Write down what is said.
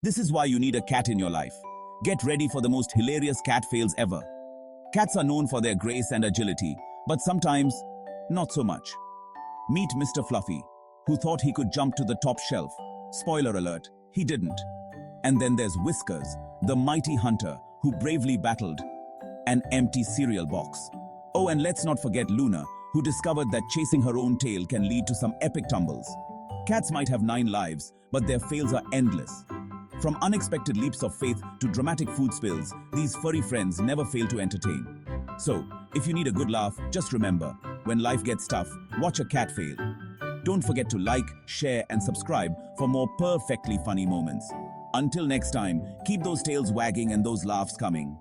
This is why you need a cat in your life. Get ready for the most hilarious cat fails ever. Cats are known for their grace and agility, but sometimes not so much. Meet Mr. Fluffy, who thought he could jump to the top shelf. Spoiler alert, he didn't. And then there's Whiskers, the mighty hunter who bravely battled an empty cereal box. Oh, and let's not forget Luna, who discovered that chasing her own tail can lead to some epic tumbles. Cats might have 9 lives, but their fails are endless. From unexpected leaps of faith to dramatic food spills, these furry friends never fail to entertain. So, if you need a good laugh, just remember, when life gets tough, watch a cat fail. Don't forget to like, share, and subscribe for more perfectly funny moments. Until next time, keep those tails wagging and those laughs coming.